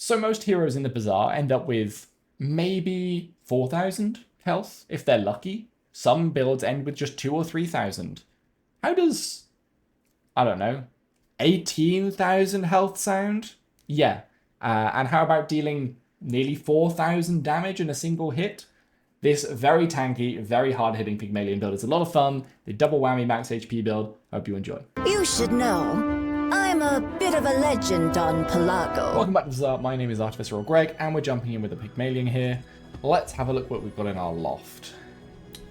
So most heroes in the Bazaar end up with maybe 4,000 health, if they're lucky. Some builds end with just 2 or 3,000. How does, I don't know, 18,000 health sound? Yeah. And how about dealing nearly 4,000 damage in a single hit? This very tanky, very hard-hitting Pygmalion build is a lot of fun. The double whammy max HP build. Hope you enjoy. You should know, I'm a bit of a legend on Pelago. Welcome back to Bazaar. My name is Artificer or Greg, and we're jumping in with a Pygmalion here. Let's have a look what we've got in our loft.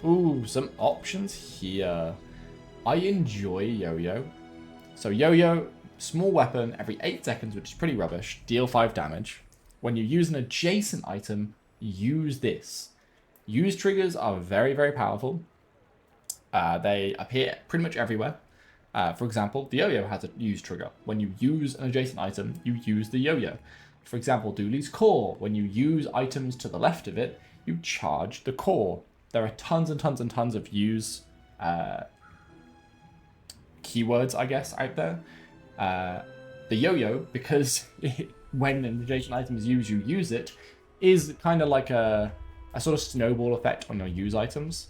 Ooh, some options here. I enjoy Yo-Yo. So Yo-Yo, small weapon every 8 seconds, which is pretty rubbish. Deal 5 damage. When you use an adjacent item, use this. Use triggers are very, very powerful. They appear pretty much everywhere. For example, the Yo-Yo has a use trigger. When you use an adjacent item, you use the Yo-Yo. For example, Dooley's Core. When you use items to the left of it, you charge the core. There are tons and tons and tons of use keywords, I guess, out there. The Yo-Yo, because when an adjacent item is used, you use it, is kind of like a sort of snowball effect on your use items.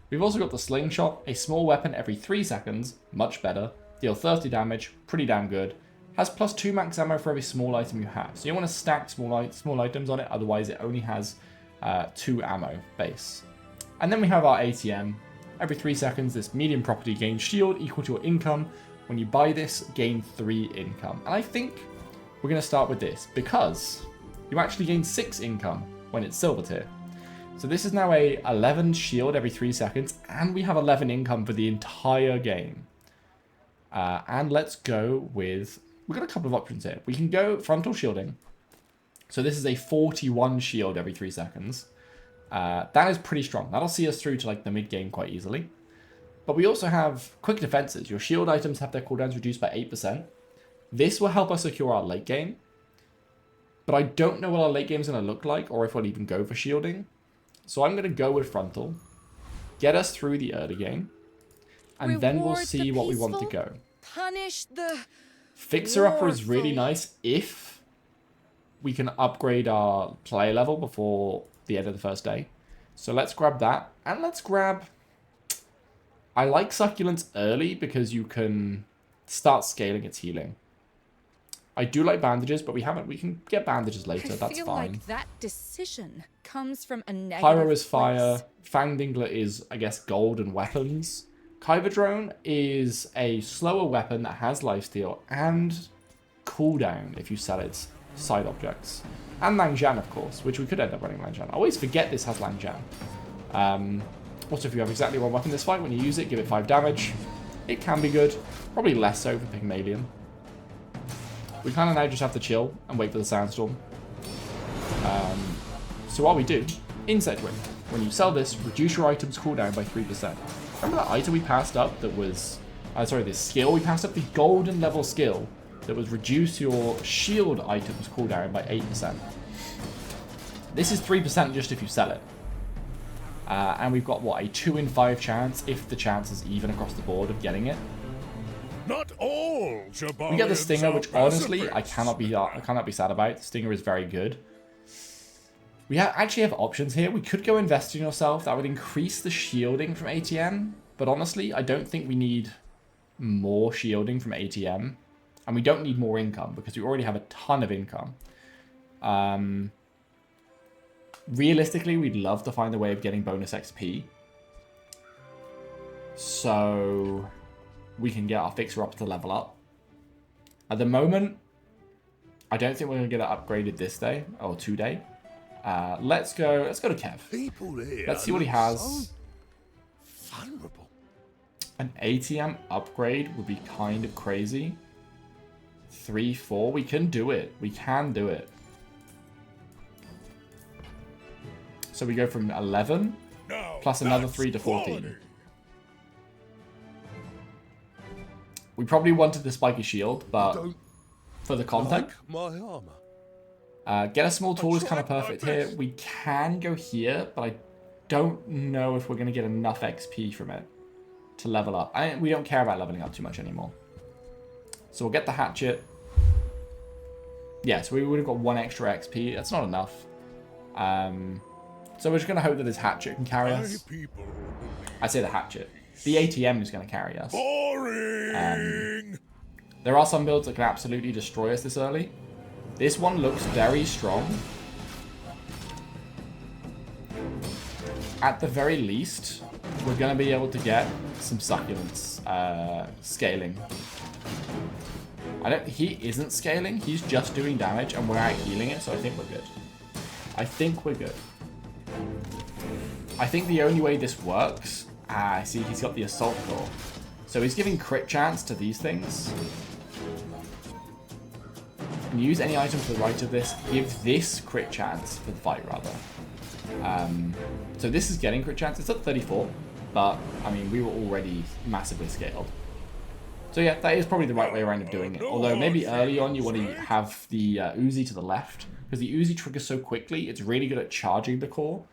We've also got the Slingshot, a small weapon every 3 seconds, much better. Deal 30 damage, pretty damn good. Has +2 max ammo for every small item you have. So you want to stack small items on it, otherwise it only has 2 ammo base. And then we have our ATM. Every 3 seconds, this medium property gains shield equal to your income. When you buy this, gain 3 income. And I think we're going to start with this, because you actually gain 6 income when it's silver tier. So this is now a 11 shield every 3 seconds, and we have 11 income for the entire game. And let's go with, we've got a couple of options here. We can go frontal shielding. So this is a 41 shield every 3 seconds. That is pretty strong. That'll see us through to like the mid game quite easily. But we also have quick defenses. Your shield items have their cooldowns reduced by 8%. This will help us secure our late game. But I don't know what our late game is going to look like, or if we'll even go for shielding. So I'm going to go with frontal, get us through the early game, and then we'll see what we want to go. Punish the Fixer-Upper is really nice if we can upgrade our player level before the end of the first day. So let's grab that, and let's grab... I like Succulence early because you can start scaling its healing. I do like bandages, but we can get bandages later. That's fine. I feel like that decision comes from a negative Pyro is fire. Fangdingler is, I guess, gold and weapons. Kyber is a slower weapon that has lifesteal and cooldown if you sell its side objects. And Langjan, of course, which we could end up running Langjan. I always forget this has Langjan. Also, if you have exactly one weapon this fight, when you use it, give it 5 damage. It can be good. Probably less so for Pygmalion. We kind of now just have to chill and wait for the sandstorm. So while we do, Insect Wing. When you sell this, reduce your item's cooldown by 3%. Remember that item we passed up that was... this skill we passed up? The golden level skill that was reduce your shield item's cooldown by 8%. This is 3% just if you sell it. And we've got, what, a 2 in 5 chance, if the chance is even across the board, of getting it. Not all we get the Stinger, which honestly I cannot be sad about. The Stinger is very good. We actually have options here. We could go invest in yourself. That would increase the shielding from ATM. But honestly, I don't think we need more shielding from ATM. And we don't need more income because we already have a ton of income. Realistically, we'd love to find a way of getting bonus XP. So we can get our Fixer up to level up. At the moment, I don't think we're going to get it upgraded this day or today. Let's go to Kev. Let's see what he has. So vulnerable. An ATM upgrade would be kind of crazy. 3, 4. We can do it. We can do it. So we go from 11 plus another 3 to 14. Quality. We probably wanted the spiky shield, but for the content, get a small tool is kind of perfect here. We can go here, but I don't know if we're going to get enough XP from it to level up. We don't care about leveling up too much anymore. So we'll get the hatchet. Yeah, so we would have got 1 extra XP. That's not enough. So we're just going to hope that this hatchet can carry us. I say the hatchet. The ATM is going to carry us. Boring. There are some builds that can absolutely destroy us this early. This one looks very strong. At the very least, we're going to be able to get some succulents scaling. He isn't scaling, he's just doing damage and we're out healing it, so I think we're good. I think we're good. I think the only way this works... I see he's got the Assault Core. So he's giving crit chance to these things. And use any item to the right of this. Give this crit chance for the fight, rather. So this is getting crit chance. It's at 34. But, I mean, we were already massively scaled. So yeah, that is probably the right way around of doing it. Although maybe early on you want to have the Uzi to the left. Because the Uzi triggers so quickly, it's really good at charging the core.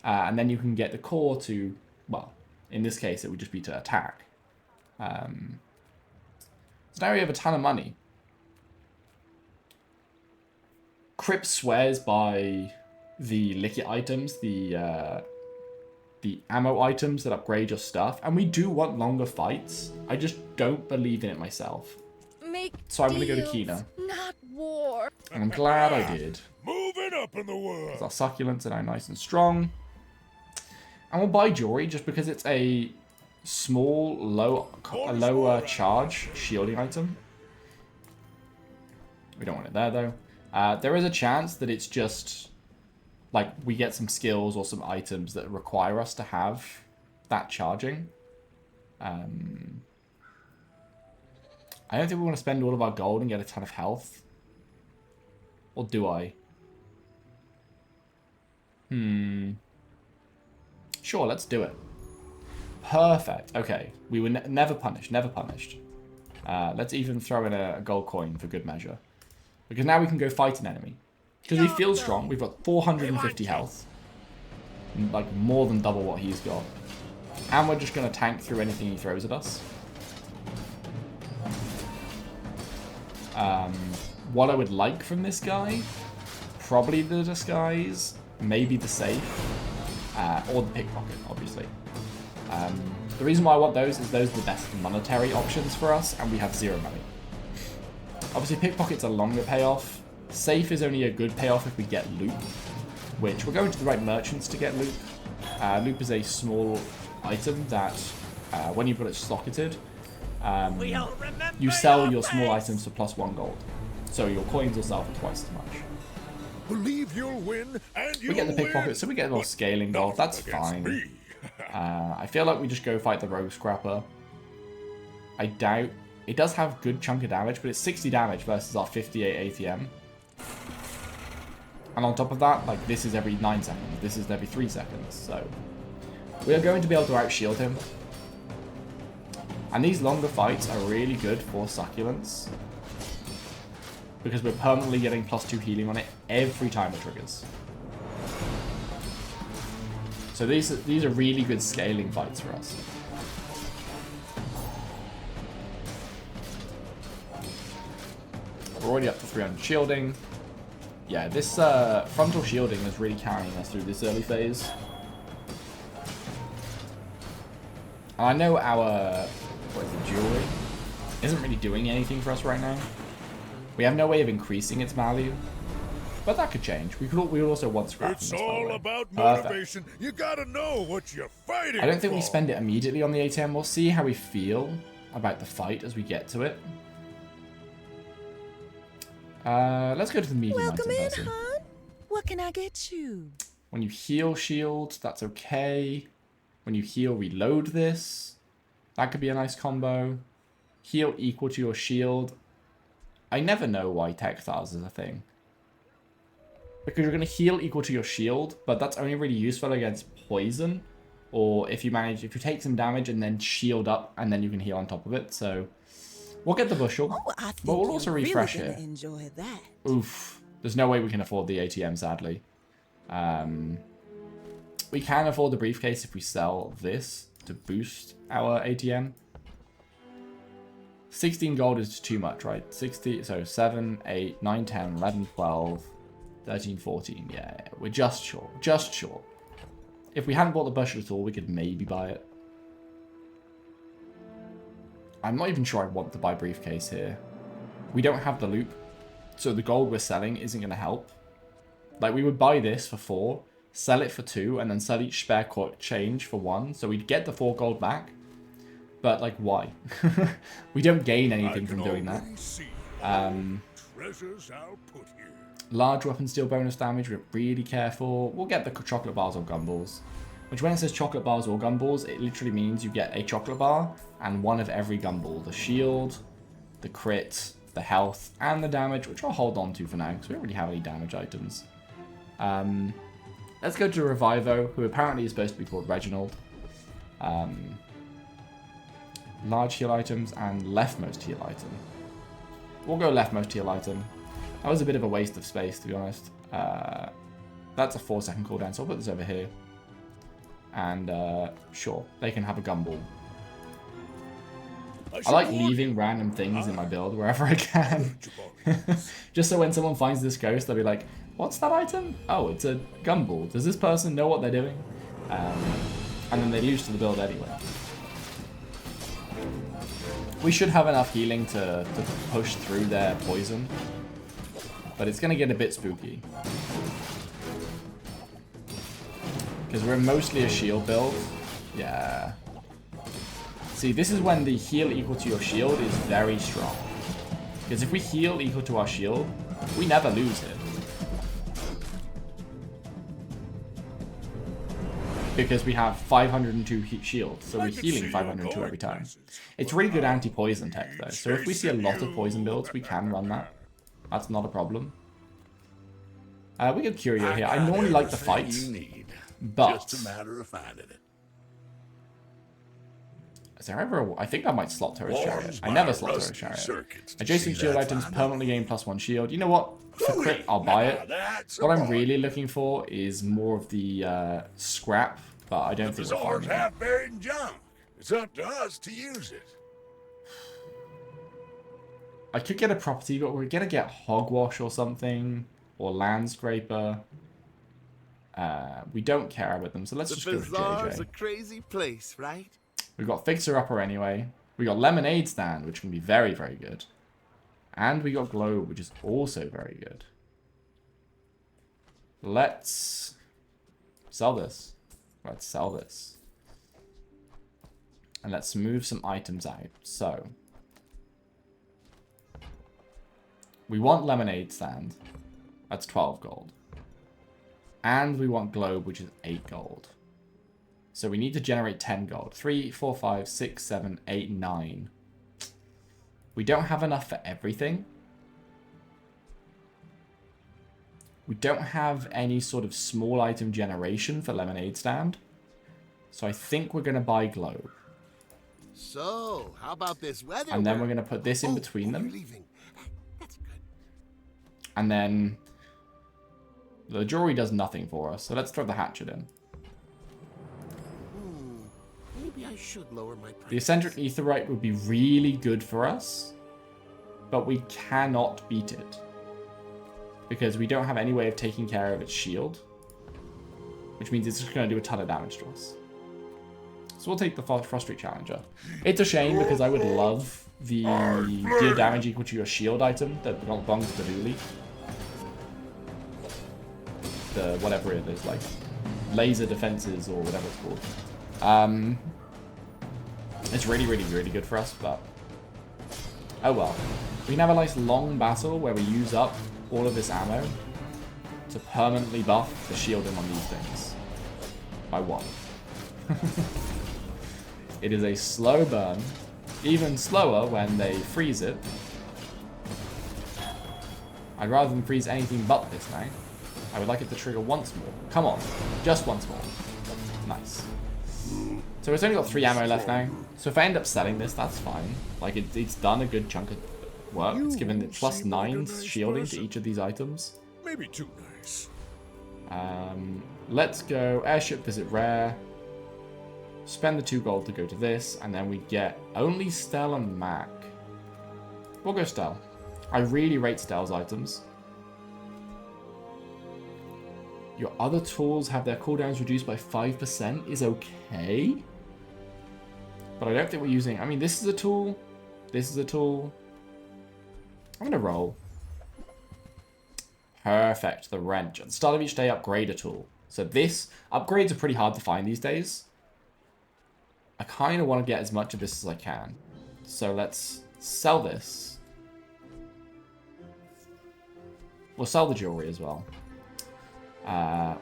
And then you can get the core to, well, in this case it would just be to attack. So now we have a ton of money. Crip swears by the lick-it items, the ammo items that upgrade your stuff. And we do want longer fights. I just don't believe in it myself. So I'm going to go to Kina. Not war. And I'm glad I did. Moving up in the world. Our succulents are now nice and strong. And we'll buy Jory just because it's a small, lower charge shielding item. We don't want it there, though. There is a chance that it's just, like, we get some skills or some items that require us to have that charging. I don't think we want to spend all of our gold and get a ton of health. Or do I? Sure, let's do it. Perfect. Okay. We were never punished. Never punished. Let's even throw in a gold coin for good measure. Because now we can go fight an enemy. Because we feel strong. We've got 450 health. Like, more than double what he's got. And we're just going to tank through anything he throws at us. What I would like from this guy, probably the disguise, maybe the safe, or the pickpocket, obviously. The reason why I want those is those are the best monetary options for us, and we have 0 money. Obviously, pickpocket's a longer payoff. Safe is only a good payoff if we get loot, which we're going to the right merchants to get loot. Loot is a small item that, when you put it slocketed, you sell your small items for +1 gold. So your coins will sell for twice as much. Believe you'll win, and We get the pickpocket, so we get a little scaling gold. That's fine. I feel like we just go fight the rogue scrapper. I doubt... It does have good chunk of damage, but it's 60 damage versus our 58 ATM. And on top of that, like, this is every 9 seconds. This is every 3 seconds, so... We are going to be able to outshield him. And these longer fights are really good for succulents. Because we're permanently getting +2 healing on it every time it triggers. So these are really good scaling fights for us. We're already up to 300 shielding. Yeah, this frontal shielding is really carrying us through this early phase. And I know our jewelry isn't really doing anything for us right now. We have no way of increasing its value, but that could change. We would also want scrap. It's all about motivation. You gotta know what you're fighting. I don't think we spend it immediately on the ATM. We'll see how we feel about the fight as we get to it. Let's go to the medium Welcome item in, person. hon. What can I get you? When you heal shield, that's okay. When you heal, reload this. That could be a nice combo. Heal equal to your shield. I never know why textiles is a thing. Because you're going to heal equal to your shield, but that's only really useful against poison. Or if you take some damage and then shield up, and then you can heal on top of it. So we'll get the bushel, Oh, I think but we'll also refresh really it. Enjoy that. Oof. There's no way we can afford the ATM, sadly. We can afford the briefcase if we sell this to boost our ATM. 16 gold is too much, right? 60, so 7, 8, 9, 10, 11, 12, 13, 14. Yeah, we're just short. Just short. If we hadn't bought the bushel at all, we could maybe buy it. I'm not even sure I want to buy briefcase here. We don't have the loop, so the gold we're selling isn't going to help. Like, we would buy this for 4, sell it for 2, and then sell each spare change for 1, so we'd get the 4 gold back. But, like, why? We don't gain anything from doing that. Treasures I'll put here. Large weapons deal bonus damage, we're really careful. We'll get the chocolate bars or gumballs. Which when it says chocolate bars or gumballs, it literally means you get a chocolate bar and one of every gumball. The shield, the crit, the health, and the damage, which I'll hold on to for now, because we don't really have any damage items. Let's go to Revivo, who apparently is supposed to be called Reginald. Large heal items and leftmost heal item. We'll go leftmost heal item. That was a bit of a waste of space, to be honest. That's a 4-second cooldown, so I'll put this over here. And, sure, they can have a gumball. I like leaving random things in my build wherever I can. Just so when someone finds this ghost, they'll be like, what's that item? Oh, it's a gumball. Does this person know what they're doing? And then they lose to the build anyway. We should have enough healing to push through their poison. But it's going to get a bit spooky. Because we're mostly a shield build. Yeah. See, this is when the heal equal to your shield is very strong. Because if we heal equal to our shield, we never lose it. Because we have 502 shield, so we're healing 502 every time. It's really good anti-poison tech though, so if we see a lot of poison builds, we can run that. That's not a problem. We get Curio here. I normally like the fight, but Just a matter of finding it. is there ever I think I might slot Turret Chariot. I never slot Turret Chariot. Adjacent shield items permanently gain +1 shield. You know what? For crit, I'll buy it. What I'm really looking for is more of the scrap, but I don't think we're Bazaar's finding it. half buried in junk. It's up to us to use it. I could get a property, but we're gonna get Hogwash or something, or Landscraper. We don't care about them, so let's just go to Bazaar's a JJ. crazy place, right? We've got Fixer Upper anyway. We got Lemonade Stand, which can be very, very good. And we got Globe, which is also very good. Let's sell this. Let's sell this. And let's move some items out. So, we want Lemonade Stand. That's 12 gold. And we want Globe, which is 8 gold. So we need to generate 10 gold. 3, 4, 5, 6, 7, 8, 9. We don't have enough for everything. We don't have any sort of small item generation for Lemonade Stand. So I think we're going to buy Globe. So, how about this weather? And then we're going to put this in between them. You're leaving. That's good. And then the jewelry does nothing for us. So let's throw the hatchet in. Maybe I should lower my price. The eccentric etherite would be really good for us, but we cannot beat it because we don't have any way of taking care of its shield, which means it's just going to do a ton of damage to us. So we'll take the Frustrate Challenger. It's a shame because I would love the deal damage equal to your shield item that belongs to the Dooley. The whatever it is, like laser defenses or whatever it's called. It's really, really, really good for us, but oh well. We can have a nice long battle where we use up all of this ammo to permanently buff the shielding on these things by 1. It is a slow burn, even slower when they freeze it. I'd rather than freeze anything but this now. I would like it to trigger once more. Come on, just once more. Nice. So it's only got 3 ammo left now. So if I end up selling this, that's fine. Like it's done a good chunk of work. It's given it +9 shielding to each of these items. Maybe too nice. Let's go airship visit rare. Spend the 2 gold to go to this, and then we get only Stell and Mac. We'll go Stell. I really rate Stell's items. Your other tools have their cooldowns reduced by 5% is okay. But I don't think we're using... I mean, this is a tool. This is a tool. I'm going to roll. Perfect. The wrench. At the start of each day, upgrade a tool. So this... Upgrades are pretty hard to find these days. I kind of want to get as much of this as I can. So let's sell this. We'll sell the jewelry as well.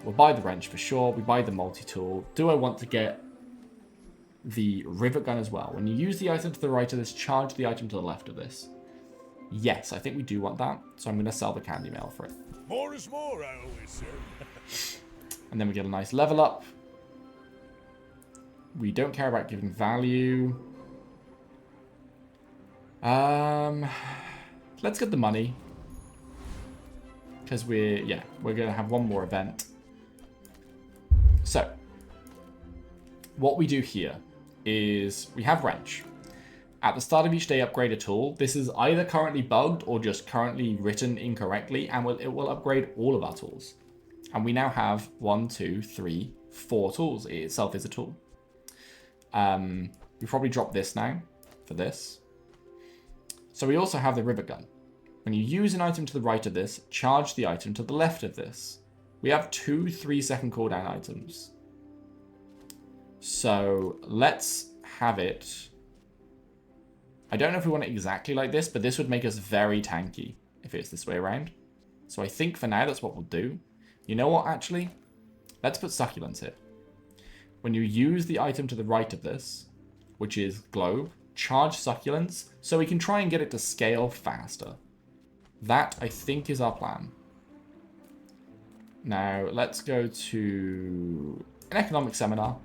We'll buy the wrench for sure. We buy the multi-tool. Do I want to get the rivet gun as well? When you use the item to the right of this, charge the item to the left of this. Yes, I think we do want that. So I'm going to sell the candy mail for it. More is more, I always say. And then we get a nice level up. We don't care about giving value. Let's get the money. Because we're going to have one more event. So, what we do here is we have wrench. At the start of each day, upgrade a tool. This is either currently bugged or just currently written incorrectly, and it will upgrade all of our tools. And we now have 1, 2, 3, 4 tools. It itself is a tool. We probably drop this now for this. So we also have the rivet gun. When you use an item to the right of this, charge the item to the left of this. We have 2 3-second cooldown items. So let's have it. I don't know if we want it exactly like this, but this would make us very tanky if it's this way around. So I think for now that's what we'll do. You know what, actually? Let's put succulents here. When you use the item to the right of this, which is globe, charge succulents so we can try and get it to scale faster. That, I think, is our plan. Now, let's go to an economic seminar.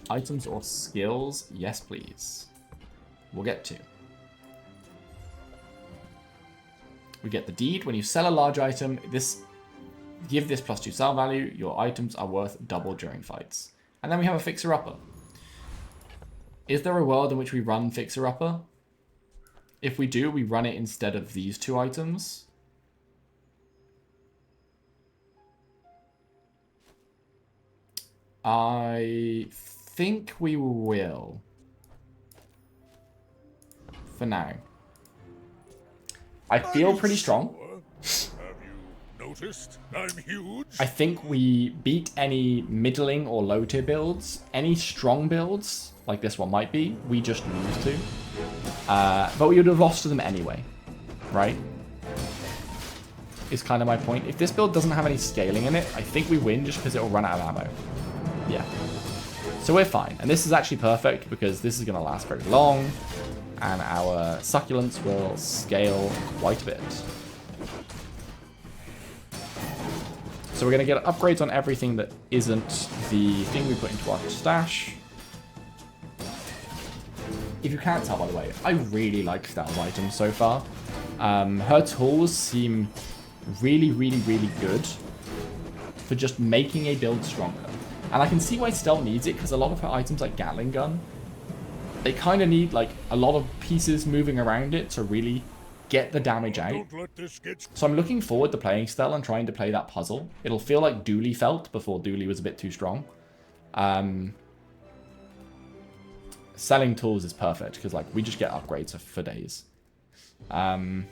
Items or skills? Yes, please. We'll get to. We get the deed. When you sell a large item, give this +2 sell value. Your items are worth double during fights. And then we have a fixer-upper. Is there a world in which we run fixer-upper? If we do, we run it instead of these 2 items. I think we will. For now. I feel pretty strong. Have you noticed? I'm huge. I think we beat any middling or low tier builds. Any strong builds, like this one might be, we just lose to. But we would have lost to them anyway, right? Is kind of my point. If this build doesn't have any scaling in it, I think we win just because it will run out of ammo. Yeah. So we're fine. And this is actually perfect because this is going to last very long. And our succulents will scale quite a bit. So we're going to get upgrades on everything that isn't the thing we put into our stash. If you can't tell, by the way, I really like Stell's items so far. Her tools seem really, really, really good for just making a build stronger. And I can see why Stell needs it, because a lot of her items, like Gatling Gun, they kind of need like a lot of pieces moving around it to really get the damage out. Don't let this get... So I'm looking forward to playing Stell and trying to play that puzzle. It'll feel like Dooley felt before Dooley was a bit too strong. Selling tools is perfect because like we just get upgrades for days. So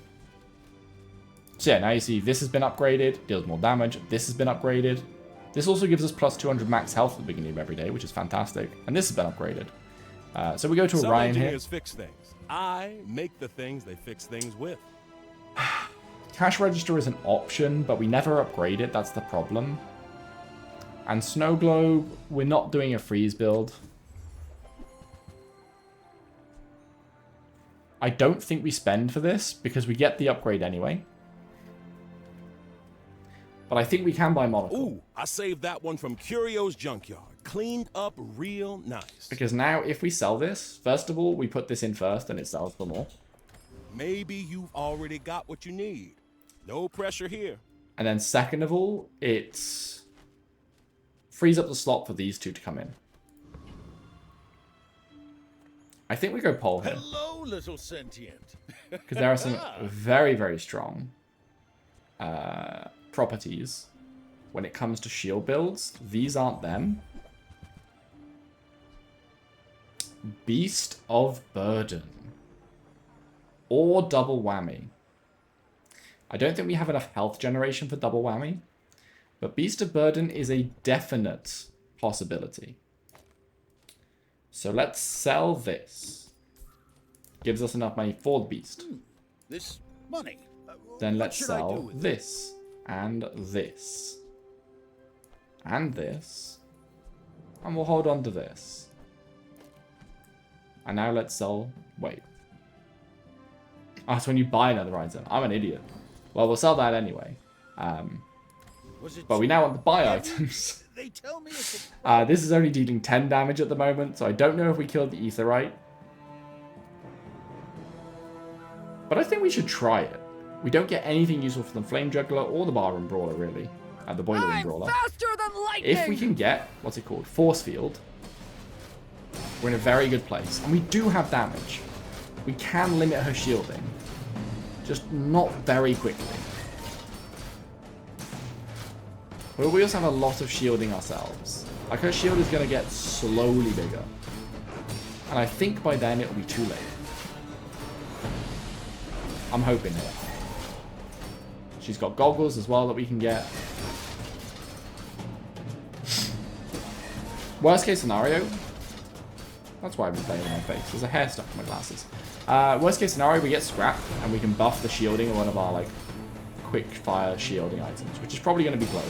yeah, now you see this has been upgraded, deals more damage. This has been upgraded. This also gives us plus 200 max health at the beginning of every day, which is fantastic. And this has been upgraded. So we go to Orion here. Fix things. I make the things they fix things with. Cash register is an option, but we never upgrade it. That's the problem. And Snow Globe, we're not doing a freeze build. I don't think we spend for this because we get the upgrade anyway. But I think we can buy Monocle. Ooh, I saved that one from Curio's Junkyard. Cleaned up real nice. Because now if we sell this, first of all, we put this in first and it sells for more. Maybe you've already got what you need. No pressure here. And then second of all, it frees up the slot for these 2 to come in. I think we go pole here. Hello, little sentient. Because there are some very, very strong properties when it comes to shield builds. These aren't them. Beast of Burden. Or double whammy. I don't think we have enough health generation for double whammy. But Beast of Burden is a definite possibility. So let's sell this. Gives us enough money for the beast. This money. Then let's sell this. And this. And this. And we'll hold on to this. And now let's sell... Wait. Oh, it's when you buy another item. I'm an idiot. Well, we'll sell that anyway. But we now want to buy items. They tell me it's This is only dealing 10 damage at the moment, so I don't know if we killed the Aetheryte. But I think we should try it. We don't get anything useful from the Flame Juggler or the Barroom Brawler, really. The Boiler Room Brawler. Faster than lightning! If we can get, what's it called, Force Field, we're in a very good place. And we do have damage. We can limit her shielding. Just not very quickly. But we also have a lot of shielding ourselves. Like, her shield is going to get slowly bigger. And I think by then it'll be too late. I'm hoping it. She's got goggles as well that we can get. Worst case scenario. That's why I've been playing with my face. There's a hair stuck in my glasses. Worst case scenario, we get scrapped and we can buff the shielding of one of our, like, quick fire shielding items, which is probably going to be Globe.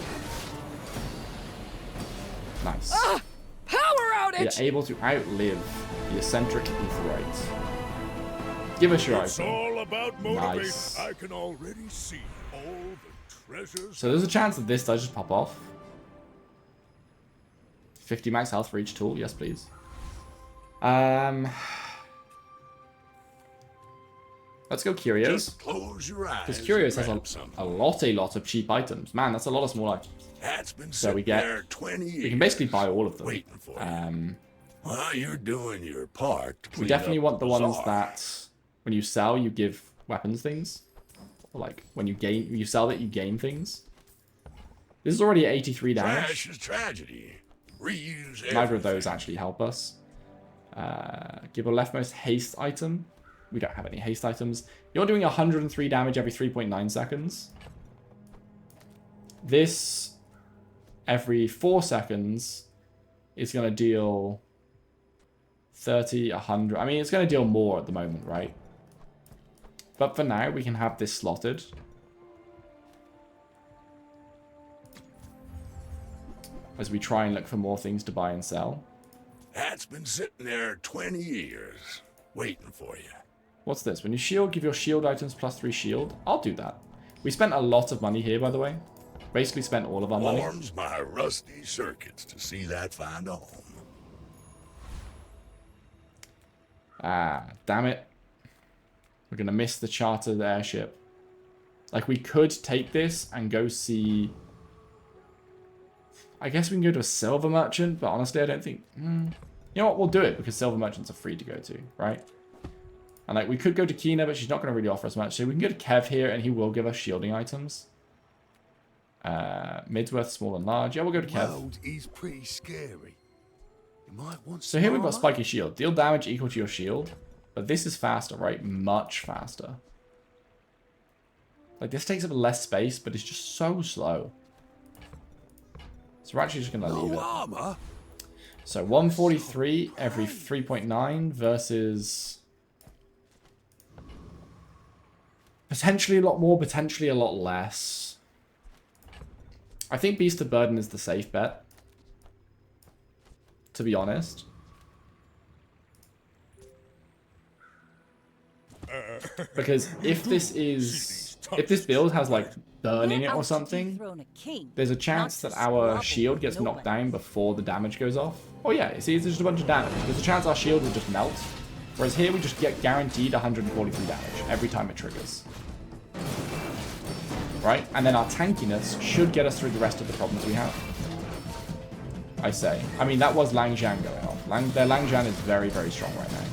Nice. Power outage! We are able to outlive the eccentric Aetheryte. Give us your It's item. all about motivation. Nice. I can already see all the treasures. So there's a chance that this does just pop off. 50 max health for each tool. Yes, please. Let's go Curios. Just close your eyes. Because Curios has and grab something. a lot of cheap items. Man, that's a lot of small items. That's been So we sitting get... there 20 years. We can basically buy all of them. Waiting for you. Well, you're doing your part. To We clean definitely up want the ones bazaar. that when you sell, you give weapons things. Or like when you sell it, you gain things. This is already at 83 damage. Trash is tragedy. Reuse Neither of those everything. actually help us. Give a leftmost haste item. We don't have any haste items. You're doing 103 damage every 3.9 seconds. This, every 4 seconds, is going to deal 30, 100. I mean, it's going to deal more at the moment, right? But for now, we can have this slotted. As we try and look for more things to buy and sell. That's been sitting there 20 years. Waiting for you. What's this? When you shield, give your shield items +3 shield. I'll do that. We spent a lot of money here, by the way. Basically spent all of our money. Warms my rusty circuits to see that find a home. Ah, damn it. We're going to miss the chartered airship. Like, we could take this and go see... I guess we can go to a silver merchant, but honestly, I don't think... You know what? We'll do it, because silver merchants are free to go to, right? And, like, we could go to Kina, but she's not going to really offer us much. So we can go to Kev here, and he will give us shielding items. Midsworth, small and large. Yeah, we'll go to Kev. World is pretty scary. You might want So here we've got some armor. spiky shield. Deal damage equal to your shield. But this is faster, right? Much faster. Like, this takes up less space, but it's just so slow. So we're actually just going to leave No it. armor. So 143 every 3.9 versus... potentially a lot more, potentially a lot less. I think Beast of Burden is the safe bet. To be honest. Because if this is... if this build has, like, burn in it or something, there's a chance that our shield gets knocked down before the damage goes off. Oh yeah, see, it's just a bunch of damage. There's a chance our shield will just melt. Whereas here we just get guaranteed 143 damage every time it triggers. Right? And then our tankiness should get us through the rest of the problems we have. I say. I mean, that was Lang Zhan going off. Their Lang Zhan is very, very strong right now.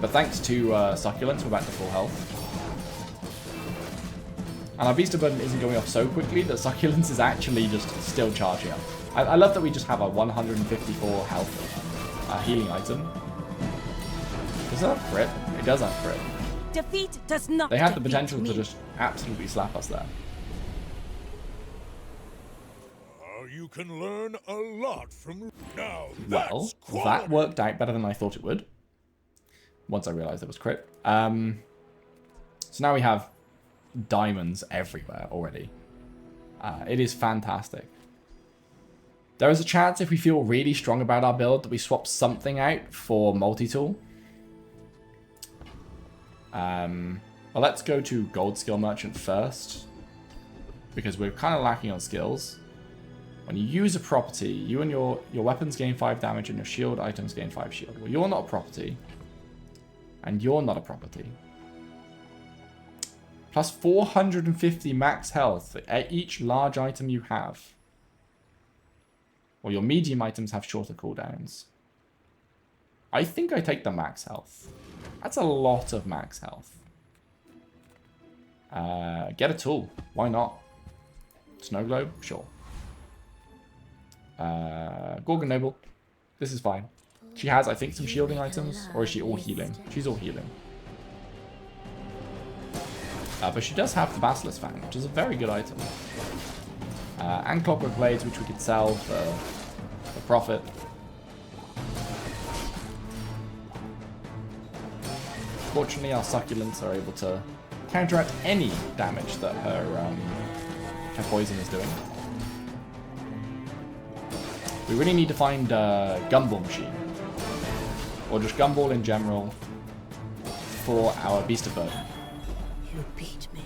But thanks to Succulents, we're back to full health. And our Beast of Burden isn't going off so quickly that Succulents is actually just still charging up. I love that we just have a 154 health healing item. Does that have crit? It does have crit. Defeat does not They have the defeat potential me. to just absolutely slap us there. You can learn a lot from now. Well, that worked out better than I thought it would. Once I realized it was crit. So now we have diamonds everywhere already. It is fantastic. There is a chance if we feel really strong about our build that we swap something out for multi-tool. Well, let's go to Gold Skill Merchant first, because we're kind of lacking on skills. When you use a property, you and your weapons gain 5 damage and your shield items gain 5 shield. Well, you're not a property. And you're not a property. Plus 450 max health at each large item you have. Well, your medium items have shorter cooldowns. I think I take the max health. That's a lot of max health. Get a tool. Why not? Snow Globe? Sure. Gorgon Noble. This is fine. She has, I think, some shielding items. Or is she all healing? She's all healing. But she does have the Basilisk Fang, which is a very good item. And Clockwork Blades, which we could sell for profit. Fortunately, our Succulents are able to counteract any damage that her poison is doing. We really need to find Gumball Machine. Or just Gumball in general for our Beast of Burden. You beat me.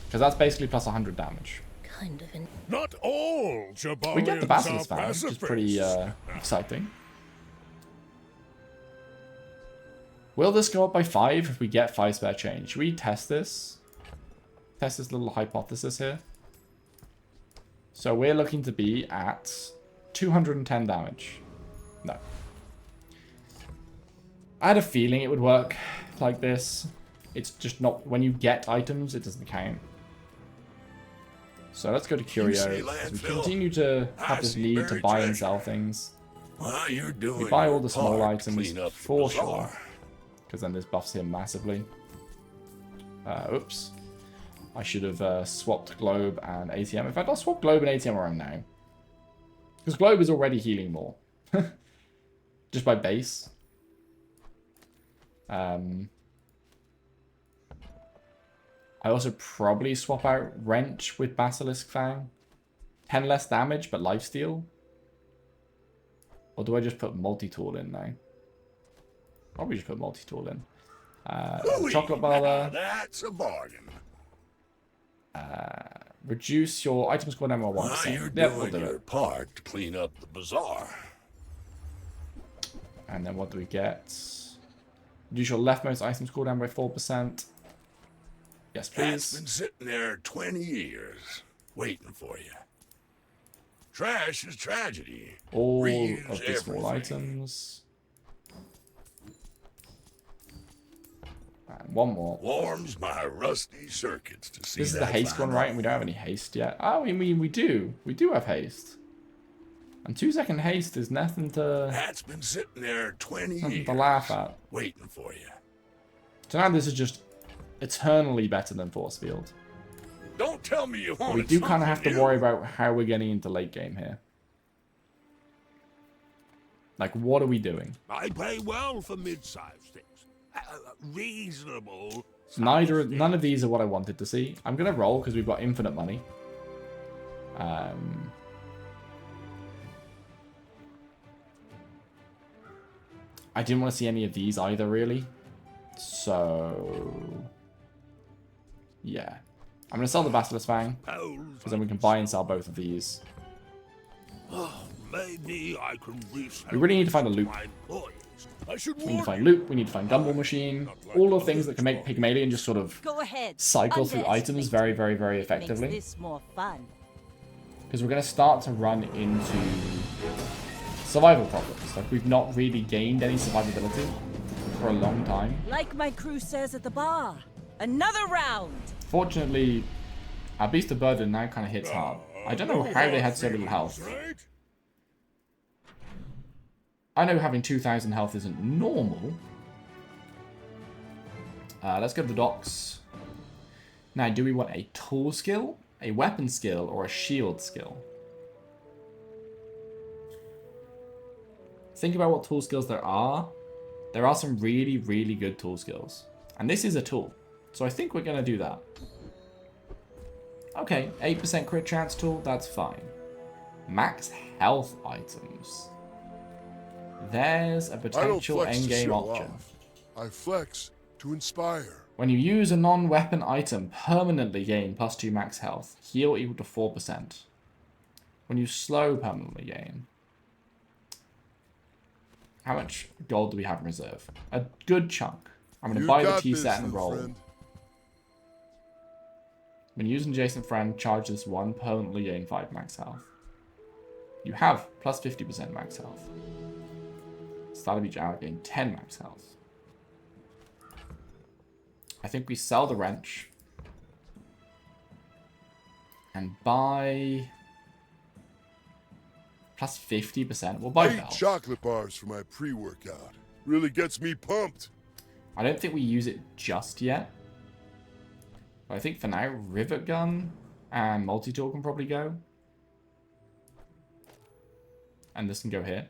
Because that's basically plus 100 damage. Kind of in. Not all Jabarians We get the Basilisk Fang, which is pacifists. pretty exciting. Will this go up by 5 if we get 5 spare change? Should we test this? Test this little hypothesis here. So we're looking to be at 210 damage. No. I had a feeling it would work like this. It's just not... When you get items, it doesn't count. So let's go to Curio. see As we landfill? continue to have I this see need to buried buy and treasure. sell things. Well, you're doing We buy all your the small part to items clean up the for bazaar. sure. Because then this buffs him massively. Oops. I should have swapped Globe and ATM. In fact, I'll swap Globe and ATM around now. Because Globe is already healing more. Just by base. I also probably swap out Wrench with Basilisk Fang. 10 less damage, but lifesteal. Or do I just put multi-tool in now? Probably just put multi-tool in. Chocolate bar there. That's a bargain. Reduce your item score down by 1%. Well, you're Yep, we'll doing do your it. part to clean up the bazaar. And then what do we get? Reduce your leftmost item score down by 4%. Yes, That's please. been sitting there 20 years, waiting for you. Trash is tragedy. All Reuse of the small everything. items. And one more. Warms my rusty circuits to see This is the that haste one, final. right? And we don't have any haste yet. Oh, I mean, we do. We do have haste. And 2-second haste is nothing to, That's been sitting there 20 nothing years, to laugh at. waiting for you. So now this is just eternally better than Force Field. Don't tell me you But want we do kind of have to worry about how we're getting into late game here. Like, what are we doing? I pay well for mid-sized things. Reasonable. None of these are what I wanted to see. I'm going to roll because we've got infinite money. I didn't want to see any of these either, really. So... yeah. I'm going to sell the Basilisk Fang, because then we can buy and sell both of these. Maybe I can research. We really need to find a loop. my employees. I should We need to warn find you. loot, we need to find Gumball Machine, all the things that can make Pygmalion just sort of Go ahead. cycle through items Underestimate very, very, very Makes effectively. this more fun. Because we're going to start to run into survival problems. Like, we've not really gained any survivability for a long time. Like my crew says at the bar. Another round. Fortunately, our Beast of Burden now kind of hits hard. I don't know how they had so little health. Right? I know having 2,000 health isn't normal. Let's go to the docks. Now, do we want a tool skill, a weapon skill, or a shield skill? Think about what tool skills there are. There are some really, really good tool skills. And this is a tool. So I think we're going to do that. Okay, 8% crit chance tool, that's fine. Max health items. There's a I don't potential flex to endgame show option. off. I flex to inspire. When you use a non-weapon item, permanently gain +2 max health. Heal equal to 4%. When you slow, permanently gain. How much gold do we have in reserve? A good chunk. I'm going to buy the T set and roll. Friend. When using adjacent friend, charge this one, permanently gain 5 max health. You have plus 50% max health. Start of each hour, gain 10 max health. I think we sell the wrench. And buy... plus 50%. We'll buy I eat belts. chocolate bars for my pre-workout. Really gets me pumped. I don't think we use it just yet. But I think for now, Rivet Gun and Multi-Tool can probably go. And this can go here.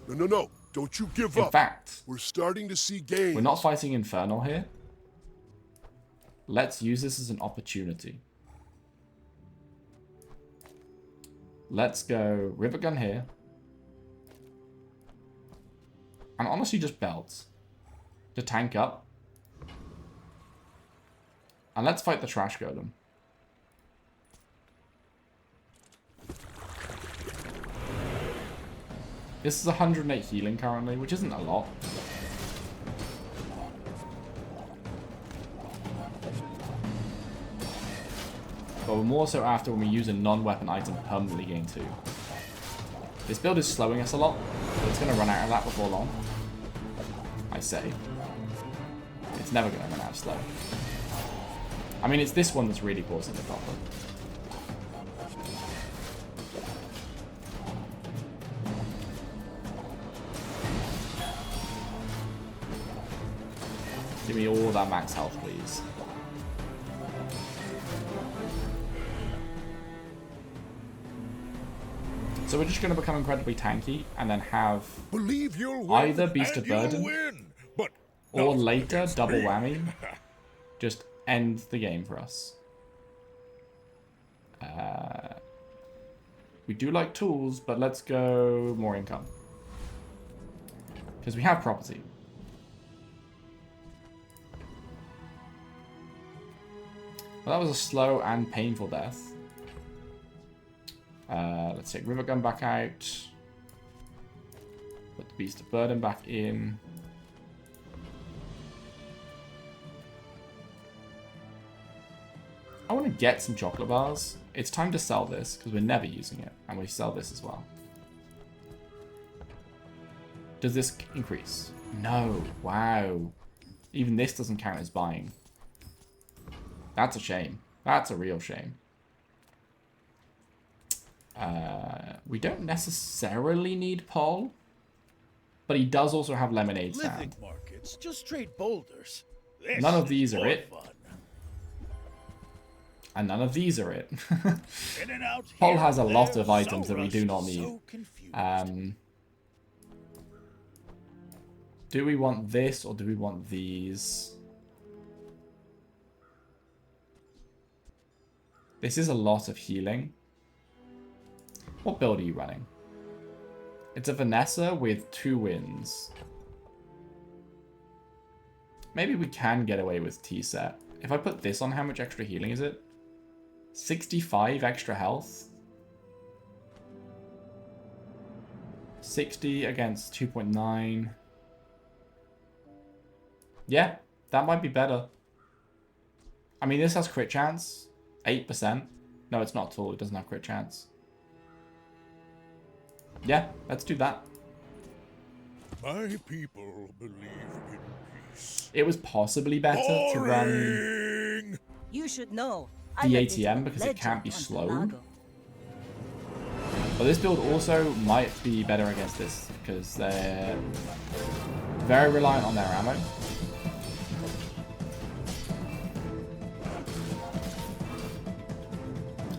No. Don't you give In up. fact, We're starting to see gains. we're not fighting Infernal here. Let's use this as an opportunity. Let's go Rivet Gun here. And honestly, just belts. To tank up. And let's fight the Trash Golem. This is 108 healing currently, which isn't a lot. But we're more so after when we use a non-weapon item permanently gain 2. This build is slowing us a lot, but it's going to run out of that before long. I say. It's never going to run out of slow. I mean, it's this one that's really causing the problem. Give me all that max health, please. So we're just going to become incredibly tanky and then have Believe you'll win, either Beast of and you'll Burden win, but or not later against double me. whammy. Just end the game for us. We do like tools, but let's go more income. Because we have property. Well, that was a slow and painful death. Let's take River Gun back out. Put the Beast of Burden back in. I want to get some chocolate bars. It's time to sell this, because we're never using it. And we sell this as well. Does this increase? No. Wow. Even this doesn't count as buying. That's a shame. That's a real shame. We don't necessarily need Paul. But he does also have lemonade stand. Living markets, just straight boulders. This None of is these are more it. fun. And none of these are it. In and out Paul here has a and lot there, of items so that we do not rusty, need. so confused. Do we want this or do we want these? This is a lot of healing. What build are you running? It's a Vanessa with 2 wins. Maybe we can get away with T-set. If I put this on, how much extra healing is it? 65 extra health. 60 against 2.9. Yeah, that might be better. I mean, this has crit chance. 8%. No, it's not at all. It doesn't have crit chance. Yeah, let's do that. My people believe in peace. It was possibly better to run Boring! You should know. the I'm a bit ATM of a because it can't be legend on slow. Pelago. But this build also might be better against this because they're very reliant on their ammo.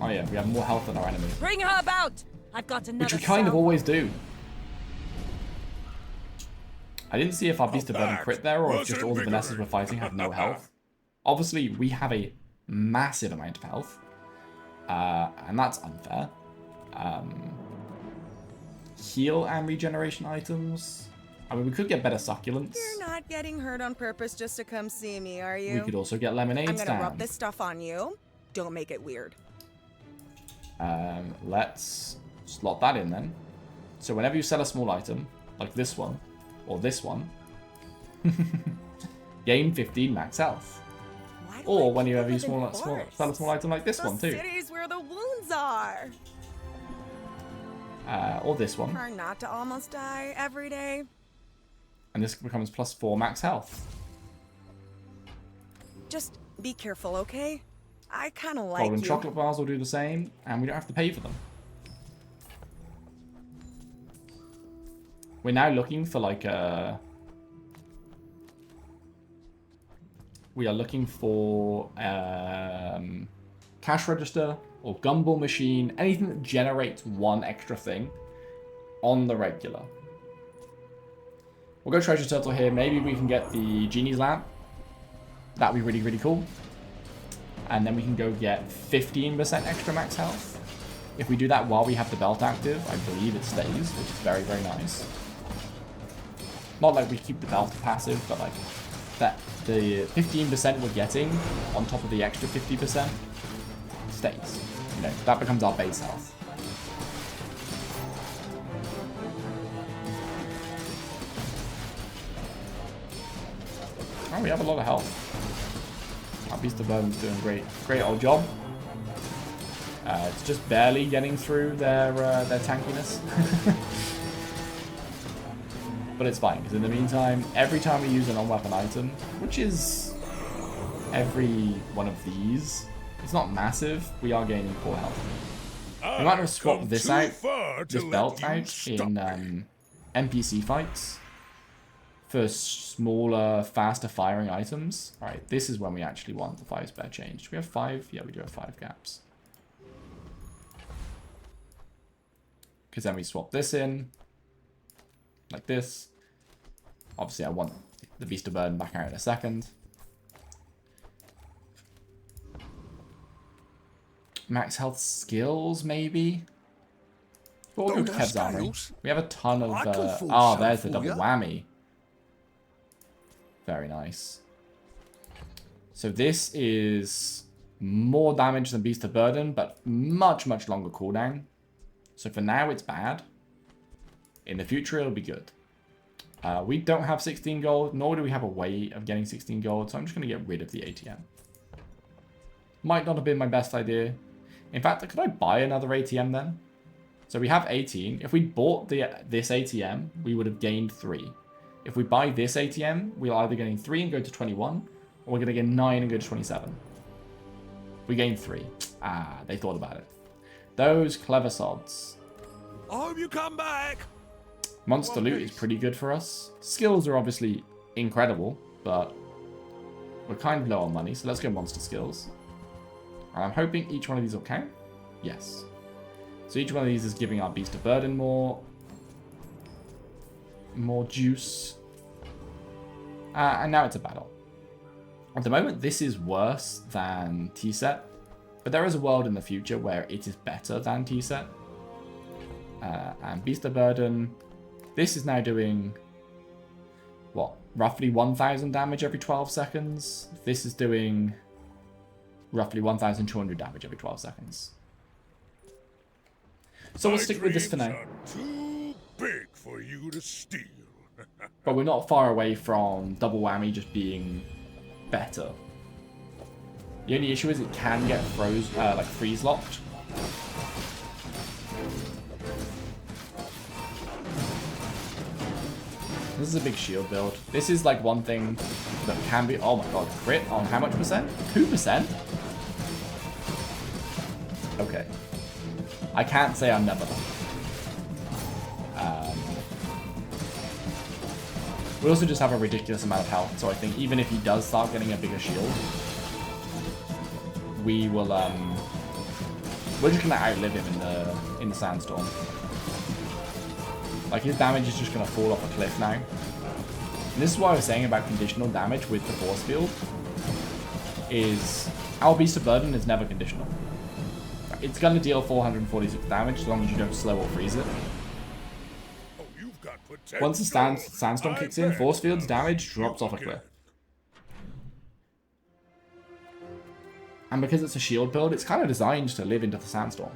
Oh yeah, we have more health than our enemy. Bring her about! I've got another Which we kind of salvo. always do. I didn't see if our Beast of Burden crit there or if just all the Vanessas we're fighting have no health. Obviously, we have a massive amount of health. And that's unfair. Heal and regeneration items. I mean, we could get better succulents. You're not getting hurt on purpose just to come see me, are you? We could also get lemonades I'm gonna down. rub this stuff on you. Don't make it weird. Let's slot that in then. So whenever you sell a small item, like this one, or this one, gain 15 max health. Why do Or I whenever live you in sell a small item like this the one too. cities where the wounds are. Or this one. Try not to almost die every day. And this becomes +4 max health. Just be careful, okay? I kind of like Golden you. chocolate bars will do the same, and we don't have to pay for them. We're now looking for like a... We are looking for cash register or gumball machine, anything that generates one extra thing on the regular. We'll go treasure turtle here. Maybe we can get the genie's lamp. That'd be really, really cool. And then we can go get 15% extra max health. If we do that while we have the belt active, I believe it stays, which is very, very nice. Not like we keep the belt passive, but like that the 15% we're getting on top of the extra 50% stays. You know, that becomes our base health. Oh, we have a lot of health. Our Beast of Burden's doing a great old job. It's just barely getting through their tankiness. But it's fine, because in the meantime, every time we use a non-weapon item, which is every one of these, it's not massive, we are gaining 4 health. We might have swapped this out, this belt out, in NPC fights for smaller, faster firing items. Alright, this is when we actually want the 5 spare change. Do we have 5? Yeah, we do have 5 gaps. Because then we swap this in, like this. Obviously, I want the Beast of Burden back out in a second. Max health skills, maybe? But we'll go Kev's Armory. We have a ton of... oh, there's the double whammy. Very nice. So this is more damage than Beast of Burden, but much, much longer cooldown. So for now, it's bad. In the future, it'll be good. We don't have 16 gold, nor do we have a way of getting 16 gold, so I'm just going to get rid of the ATM. Might not have been my best idea. In fact, could I buy another ATM then? So we have 18. If we bought this ATM, we would have gained 3. If we buy this ATM, we're either getting 3 and go to 21, or we're going to get 9 and go to 27. We gain 3. Ah, they thought about it. Those clever sods. I hope you come back. Monster loot is pretty good for us. Skills are obviously incredible, but we're kind of low on money, so let's go monster skills. And I'm hoping each one of these will count. Yes. So each one of these is giving our Beast of Burden more juice. And now it's a battle. At the moment, this is worse than T-Set, but there is a world in the future where it is better than T-Set. And Beast of Burden, this is now doing, what, roughly 1,000 damage every 12 seconds. This is doing roughly 1,200 damage every 12 seconds. So we'll stick with this for now. Too big for you to steal. But we're not far away from double whammy just being better. The only issue is it can get freeze locked. This is a big shield build. This is like one thing that can be... Oh my god, crit on how much percent? 2%? Okay. I can't say I'm never. We also just have a ridiculous amount of health, so I think even if he does start getting a bigger shield, we will, we're just gonna outlive him in the sandstorm. Like, his damage is just gonna fall off a cliff now. And this is what I was saying about conditional damage with the force field, is our Beast of Burden is never conditional. It's gonna deal 446 damage as long as you don't slow or freeze it. Once the sandstorm kicks in, force field's damage drops off a cliff. And because it's a shield build, it's kind of designed to live into the sandstorm.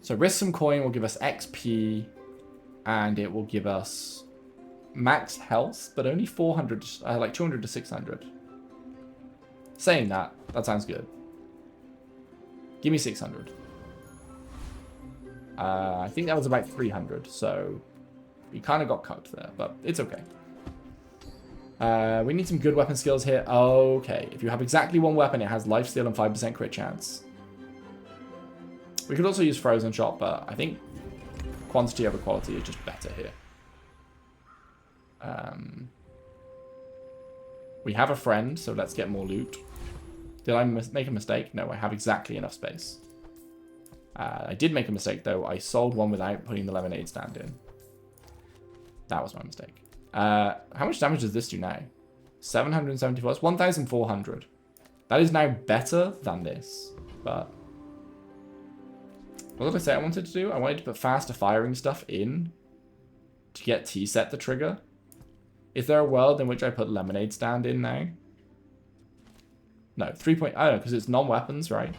So risk some coin will give us XP, and it will give us max health, but only 400, like 200 to 600. Saying that, that sounds good. Give me 600. I think that was about 300, so we kind of got cocked there, but it's okay. We need some good weapon skills here. Okay, if you have exactly one weapon, it has lifesteal and 5% crit chance. We could also use Frozen Shot, but I think quantity over quality is just better here. We have a friend, so let's get more loot. Did I make a mistake? No, I have exactly enough space. I did make a mistake, though. I sold one without putting the lemonade stand in. That was my mistake. How much damage does this do now? 774. It's 1,400. That is now better than this. But what did I say I wanted to do? I wanted to put faster firing stuff in to get T-set the trigger. Is there a world in which I put lemonade stand in now? No, 3 point... I don't know, because it's non-weapons, right?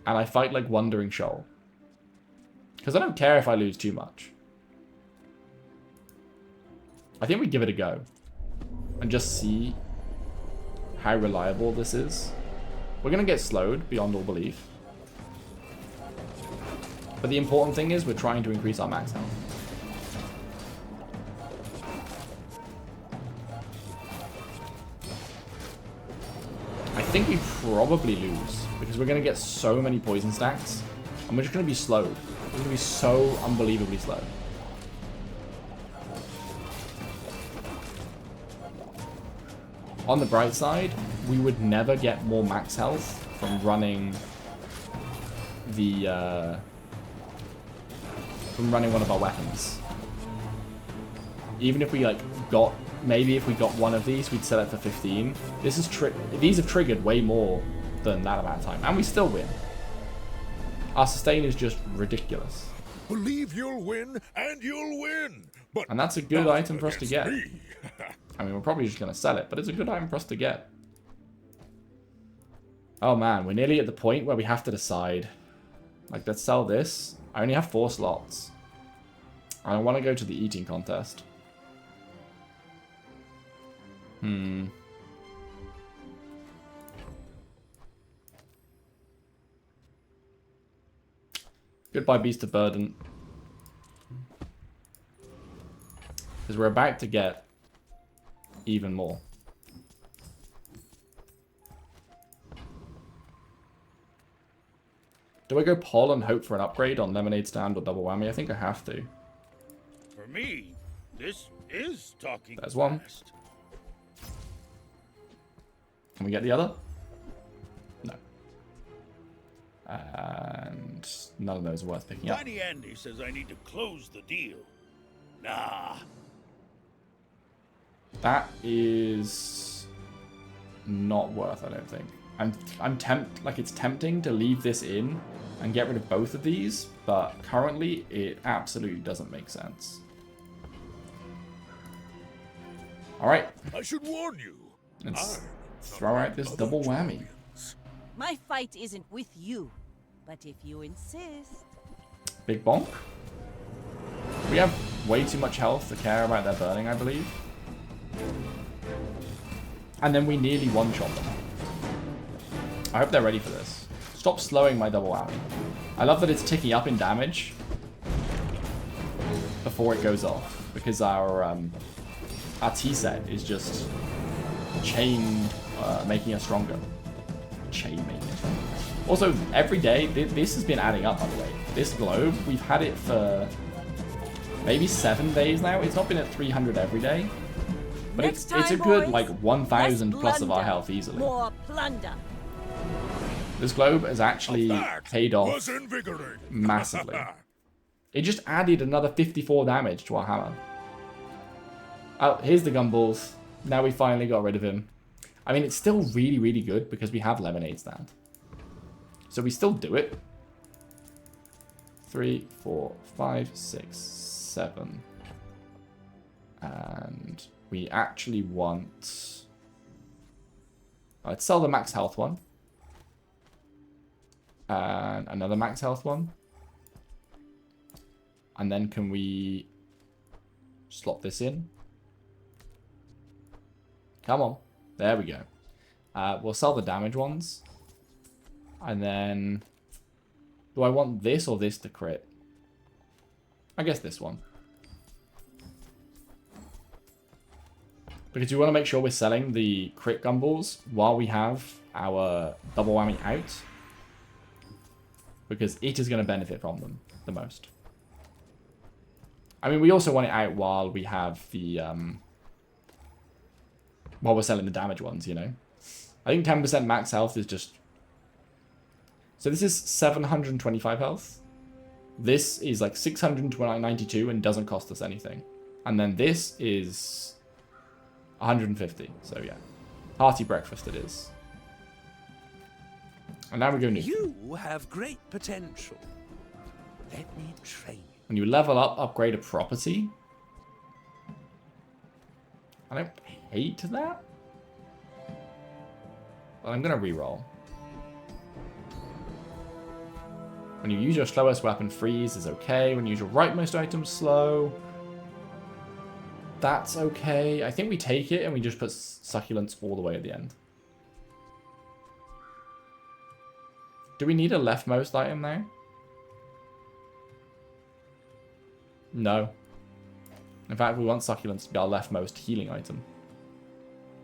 And I fight like Wandering Shoal. Because I don't care if I lose too much. I think we give it a go. And just see how reliable this is. We're going to get slowed beyond all belief. But the important thing is we're trying to increase our max health. I think we probably lose. Because we're going to get so many poison stacks. And we're just going to be slowed. We're going to be so unbelievably slow. On the bright side, we would never get more max health from running the one of our weapons. Even if we like got, maybe if we got one of these, we'd sell it for 15. This is these have triggered way more than that amount of time, and we still win. Our sustain is just ridiculous. Believe you'll win, and you'll win. But and that's a good item for us to get. I mean, we're probably just going to sell it, but it's a good item for us to get. Oh man, we're nearly at the point where we have to decide. Like, let's sell this. I only have 4 slots. I want to go to the eating contest. Goodbye, Beast of Burden. Because we're about to get even more. Do I go Poll and hope for an upgrade on Lemonade Stand or Double Whammy? I think I have to. For me, this is talking There's one. fast. Can we get the other? No. And none of those are worth picking up. Tiny Andy says I need to close the deal. Nah. That is not worth, I don't think. It's tempting to leave this in and get rid of both of these, but currently it absolutely doesn't make sense. Alright. I should warn you. Let's throw out this double whammy. My fight isn't with you, but if you insist. Big bonk. We have way too much health to care about their burning, I believe. And then we nearly one-shot them. I hope they're ready for this. Stop slowing my double whammy. I love that it's ticking up in damage. before it goes off, because our T set is just chain making us stronger. Chain making us stronger. Also, every day, this has been adding up, by the way. This globe, we've had it for maybe 7 days now. It's not been at 300 every day. But it's a good, like, 1,000 plus of our health easily. More plunder. This globe has actually paid off massively. It just added another 54 damage to our hammer. Oh, here's the gumballs. Now we finally got rid of him. I mean, it's still really, really good because we have Lemonade Stand. So we still do it. 3, 4, 5, 6, 7. And we actually want... Let's sell the max health one. And another max health one. And then can we slot this in? Come on. There we go. We'll sell the damage ones. And then... Do I want this or this to crit? I guess this one. Because we want to make sure we're selling the crit gumballs while we have our double whammy out. Because it is going to benefit from them the most. I mean, we also want it out while we have the... while we're selling the damage ones, you know. I think 10% max health is just... So this is 725 health. This is like 692 and doesn't cost us anything. And then this is 150. So yeah. Hearty breakfast it is. And now we go new. You have great potential. Let me train you. When you level up, upgrade a property. I don't hate that. But I'm going to reroll. When you use your slowest weapon, freeze is okay. When you use your rightmost item, slow. That's okay. I think we take it and we just put succulents all the way at the end. Do we need a leftmost item now? No. In fact, we want succulents to be our leftmost healing item.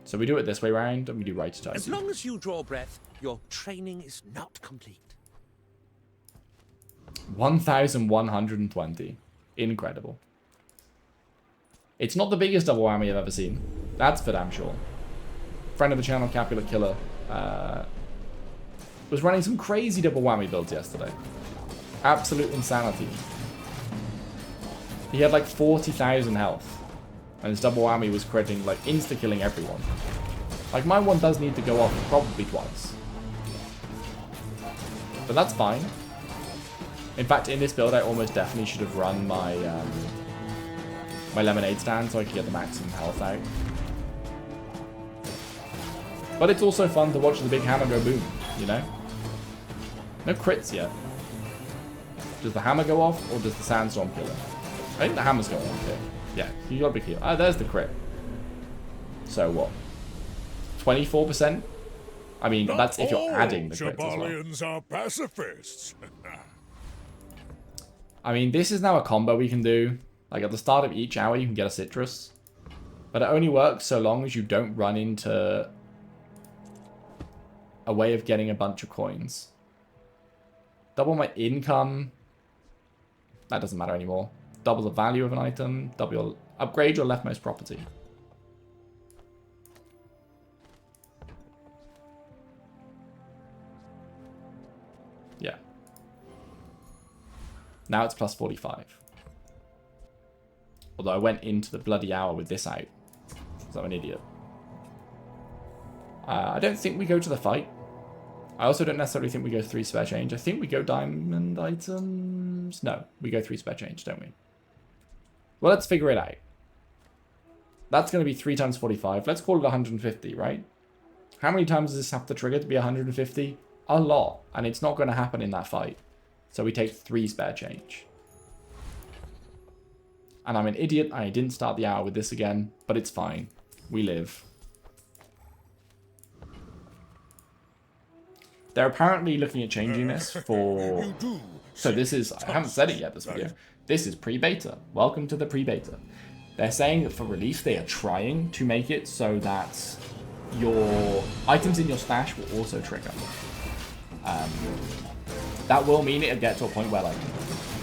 So we do it this way round and we do right to As long as you draw breath, your training is not complete. 1,120. Incredible. It's not the biggest double whammy I've ever seen. That's for damn sure. Friend of the channel, Capulet Killer, was running some crazy double whammy builds yesterday. Absolute insanity. He had like 40,000 health. And his double whammy was critting, like, insta-killing everyone. Like, my one does need to go off probably twice. But that's fine. In fact, in this build, I almost definitely should have run my my lemonade stand so I could get the maximum health out. But it's also fun to watch the big hammer go boom, you know? No crits yet. Does the hammer go off, or does the sandstorm kill him? I think the hammer's going off here. Yeah, you got a big heal. Ah, there's the crit. So what? 24%? I mean, that's if you're adding the crits as well. Are pacifists. I mean, this is now a combo we can do. Like, at the start of each hour, you can get a citrus. But it only works so long as you don't run into a way of getting a bunch of coins. Double my income. That doesn't matter anymore. Double the value of an item. Upgrade your leftmost property. Yeah. Now it's plus 45. Although I went into the bloody hour with this out. Because I'm an idiot. I don't think we go to the fight. I also don't necessarily think we go 3 spare change. I think we go diamond items. No, we go 3 spare change, don't we? Well, let's figure it out. That's going to be 3 times 45. Let's call it 150, right? How many times does this have to trigger to be 150? A lot. And it's not going to happen in that fight. So we take 3 spare change. And I'm an idiot. I didn't start the hour with this again. But it's fine. We live. They're apparently looking at changing this for... So this is... I haven't said it yet, this video. This is pre-beta. Welcome to the pre-beta. They're saying that for release, they are trying to make it so that your items in your stash will also trigger. That will mean it'll get to a point where, like,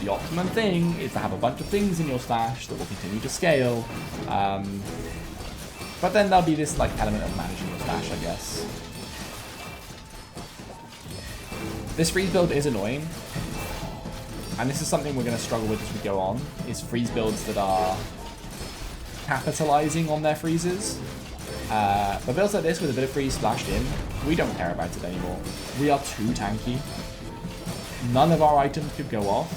the optimum thing is to have a bunch of things in your stash that will continue to scale. But then there'll be this, like, element of managing your stash, I guess. This freeze build is annoying. And this is something we're going to struggle with as we go on, is freeze builds that are capitalizing on their freezes. But builds like this with a bit of freeze splashed in, we don't care about it anymore. We are too tanky. None of our items could go off,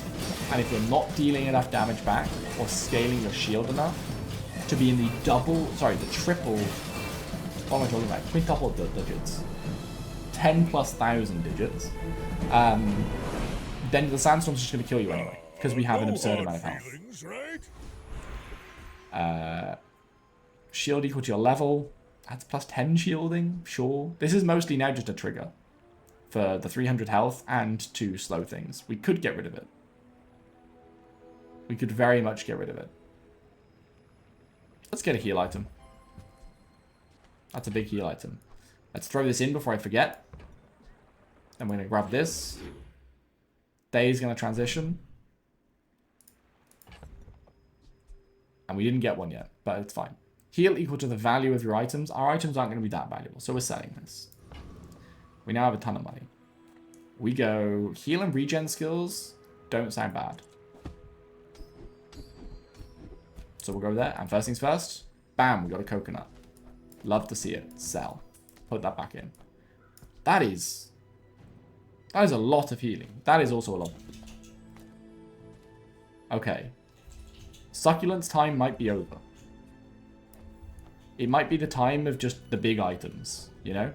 and if you're not dealing enough damage back or scaling your shield enough to be in the triple, what am I talking about? Quintuple digits. 10,000+ digits. Then the sandstorm's just going to kill you anyway, because we have an absurd amount of health. Shield equal to your level. That's +10 shielding, sure. This is mostly now just a trigger for the 300 health and to slow things. We could get rid of it. We could very much get rid of it. Let's get a heal item. That's a big heal item. Let's throw this in before I forget. Then we're going to grab this. Day's going to transition. And we didn't get one yet, but it's fine. Heal equal to the value of your items. Our items aren't going to be that valuable, so we're selling this. We now have a ton of money. We go heal and regen skills. Don't sound bad. So we'll go there. And first things first. Bam, we got a coconut. Love to see it. Sell. Put that back in. That is a lot of healing. That is also a lot. Okay. Succulent's time might be over. It might be the time of just the big items, you know?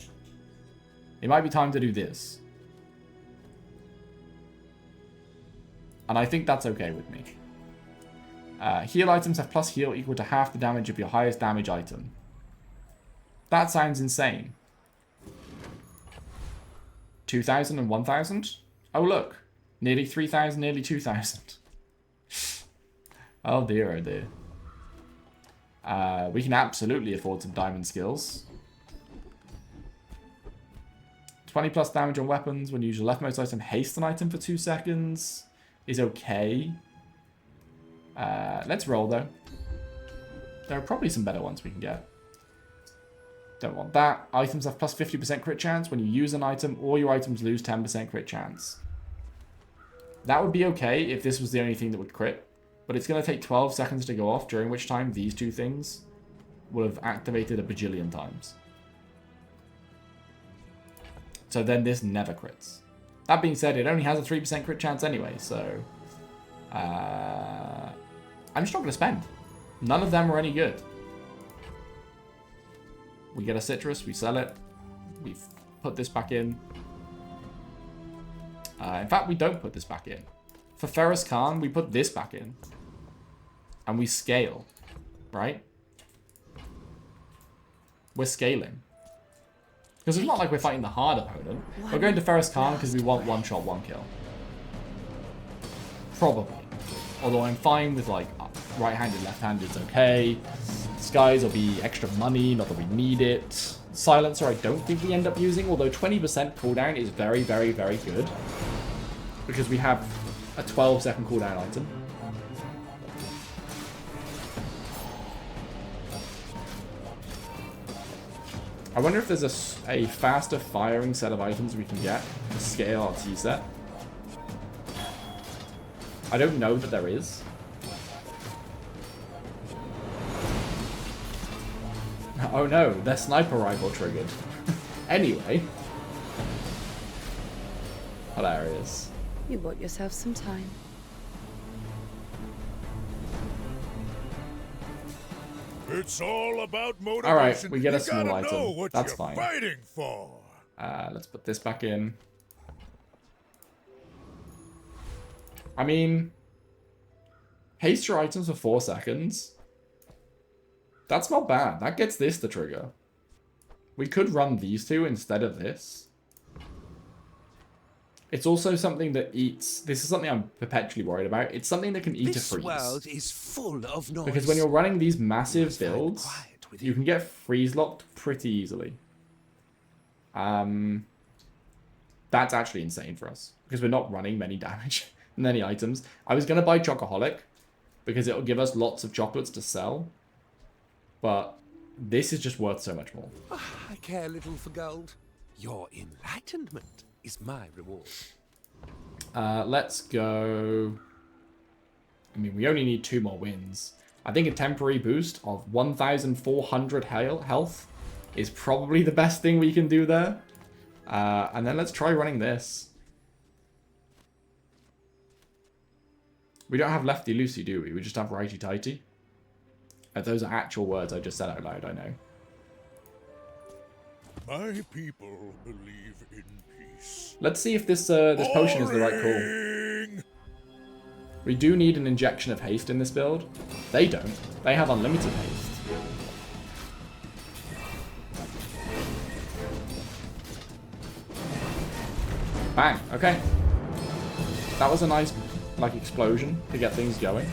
It might be time to do this. And I think that's okay with me. Heal items have plus heal equal to half the damage of your highest damage item. That sounds insane. 2,000 and 1,000? Oh, look. Nearly 3,000, nearly 2,000. Oh dear, oh dear. We can absolutely afford some diamond skills. 20+ damage on weapons when you use your leftmost item. Haste an item for 2 seconds is okay. Let's roll, though. There are probably some better ones we can get. Don't want that. Items have plus 50% crit chance. When you use an item, all your items lose 10% crit chance. That would be okay if this was the only thing that would crit. But it's going to take 12 seconds to go off, during which time these two things will have activated a bajillion times. So then this never crits. That being said, it only has a 3% crit chance anyway, so... I'm just not going to spend. None of them are any good. We get a citrus, we sell it. We put this back in. In fact, we don't put this back in. For Ferrous Khan, we put this back in. And we scale, right? We're scaling. Because it's not like we're fighting the hard opponent. We're going to Ferrous Khan because we want one shot, one kill. Probably. Although I'm fine with, like, right-handed, left-handed's okay. Skies will be extra money, not that we need it. Silencer I don't think we end up using, although 20% cooldown is very, very, very good. Because we have a 12-second cooldown item. I wonder if there's a faster firing set of items we can get to scale our T-set. I don't know that there is. Oh no, their sniper rifle triggered. Anyway. Hilarious. You bought yourself some time. It's all about motivation. All right, we get a You small gotta know item. what That's you're fine. Fighting for. Let's put this back in. I mean, haste your items for 4 seconds. That's not bad. That gets this to trigger. We could run these two instead of this. It's also something that eats... This is something I'm perpetually worried about. It's something that can eat This a freeze. world is full of noise. Because when you're running these massive must find builds, quiet with you can get freeze locked pretty easily. That's actually insane for us. Because we're not running many damage and any items. I was going to buy Chocoholic because it'll give us lots of chocolates to sell. But this is just worth so much more. I care little for gold. Your enlightenment is my reward. Let's go... I mean, we only need 2 more wins. I think a temporary boost of 1,400 health is probably the best thing we can do there. And then let's try running this. We don't have lefty-loosey, do we? We just have righty-tighty. Those are actual words I just said out loud, I know. My people believe in peace. Let's see if this this potion is the right call. We do need an injection of haste in this build. They don't. They have unlimited haste. Bang. Okay. That was a nice, like, explosion to get things going.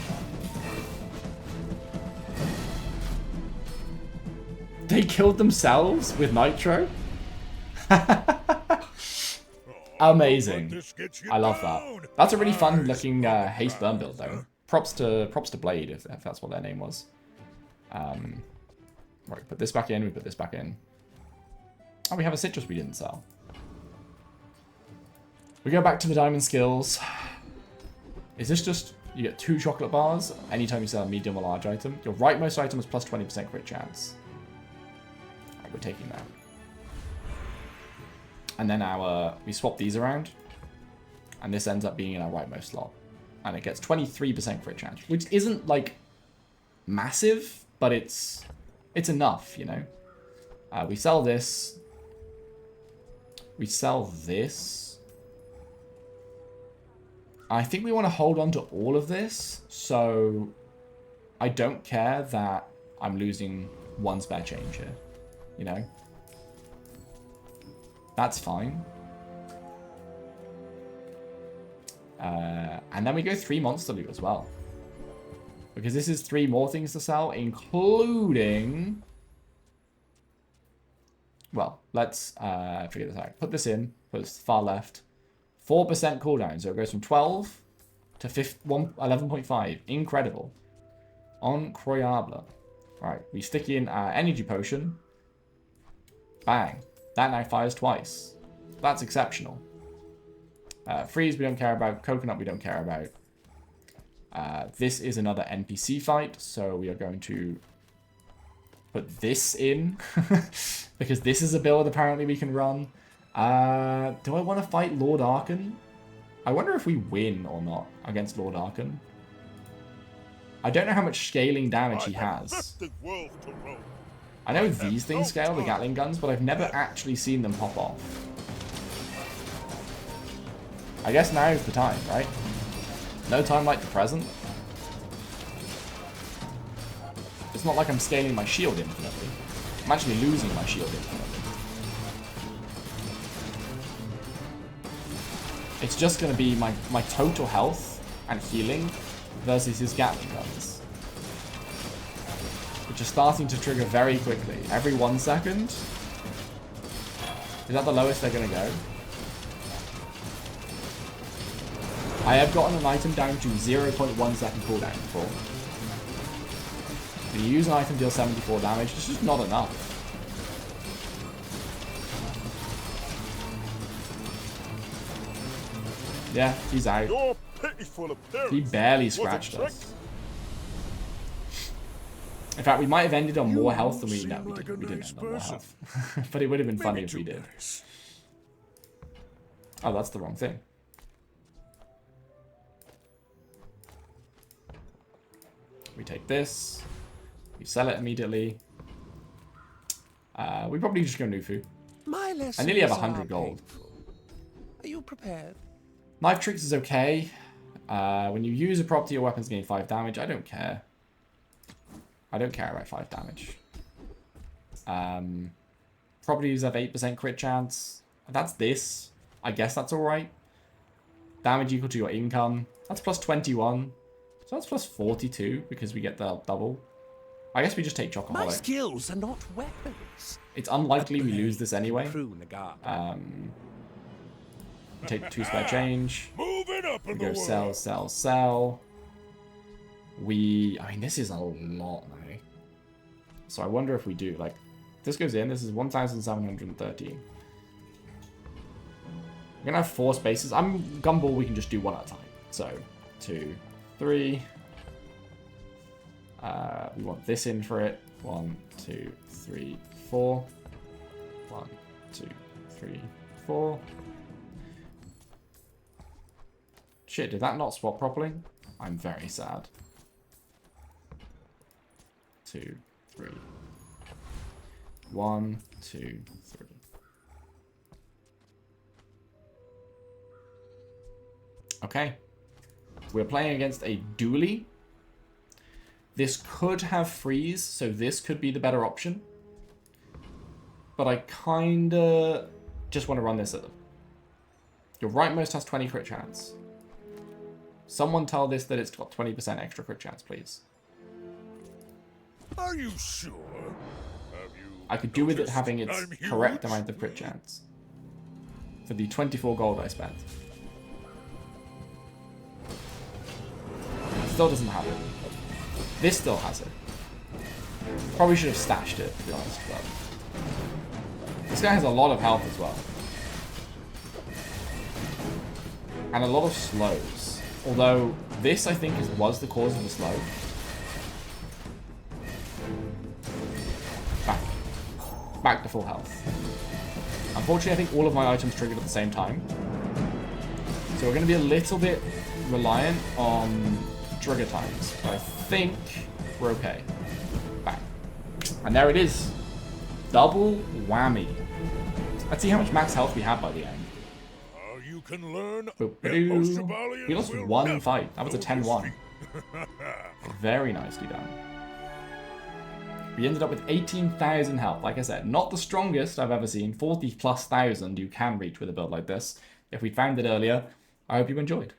They killed themselves with nitro? Amazing. I love that. That's a really fun looking haste burn build though. Props to Blade if that's what their name was. Right, put this back in, we put this back in. Oh, we have a citrus we didn't sell. We go back to the diamond skills. Is this just, you get 2 chocolate bars anytime you sell a medium or large item? Your rightmost item is plus 20% crit chance. Right, we're taking that. And then we swap these around. And this ends up being in our rightmost slot. And it gets 23% crit chance. Which isn't, like, massive, but it's enough, you know? We sell this. We sell this. I think we want to hold on to all of this. So I don't care that I'm losing 1 spare change here. You know? That's fine. And then we go 3 monster loot as well. Because this is 3 more things to sell, including... Well, let's figure this out. Put this in. Put this far left. 4% cooldown. So it goes from 12 to 11.5. Incredible. Incroyable. Right, we stick in our energy potion. Bang. That now fires twice. That's exceptional. Freeze we don't care about. Coconut we don't care about. This is another NPC fight, so we are going to put this in. Because this is a build apparently we can run. Do I want to fight Lord Arkan? I wonder if we win or not against Lord Arkan. I don't know how much scaling damage he has. I know these things scale, the Gatling guns, but I've never actually seen them pop off. I guess now is the time, right? No time like the present. It's not like I'm scaling my shield infinitely. I'm actually losing my shield infinitely. It's just going to be my total health and healing versus his Gatling guns. Which are starting to trigger very quickly. Every 1 second. Is that the lowest they're going to go? I have gotten an item down to 0.1 second cooldown before. When you use an item, deal 74 damage. It's just not enough. Yeah, he's out. He barely scratched us. In fact, we might have ended on more health than we... No, we didn't end on more health. But it would have been funny if we did. Oh, that's the wrong thing. We take this. We sell it immediately. We probably just go Nufu. I nearly have 100 gold. Are you prepared? Knife Tricks is okay. When you use a property, your weapons gain 5 damage. I don't care. I don't care about 5 damage. Properties have 8% crit chance. That's this. I guess that's alright. Damage equal to your income. That's plus 21. So that's plus 42 because we get the double. I guess we just take My Chocoholic. skills are not weapons. It's unlikely we lose this anyway. Prune the garden. Take 2 spare change. Moving up in We the go world. sell, sell, sell. I mean, this is a lot now. So I wonder if we do, like, this goes in, this is 1,713. We're gonna have 4 spaces. Gumball, we can just do one at a time. So, 2, 3. We want this in for it. 1, 2, 3, 4. 1, 2, 3, 4. Shit, did that not swap properly? I'm very sad. 2, 3. 1, 2, 3. Okay. We're playing against a dually. This could have freeze, so this could be the better option. But I kinda just want to run this at them. Your rightmost has 20 crit chance. Someone tell this that it's got 20% extra crit chance, please. Are you sure? Have you I could do with it having its I'm correct huge? amount of crit chance. For the 24 gold I spent. Still doesn't have it. This still has it. Probably should have stashed it, to be honest, but... This guy has a lot of health as well. And a lot of slows. Although, this I think was the cause of the slow. Back to full health. Unfortunately, I think all of my items triggered at the same time. So we're going to be a little bit reliant on trigger times. But I think we're okay. Bang. And there it is. Double whammy. Let's see how much max health we have by the end. How you can learn. Boop-a-doo. We lost one fight. That was a 10-1. Very nicely done. We ended up with 18,000 health. Like I said, not the strongest I've ever seen. 40+ thousand you can reach with a build like this. If we'd found it earlier, I hope you enjoyed.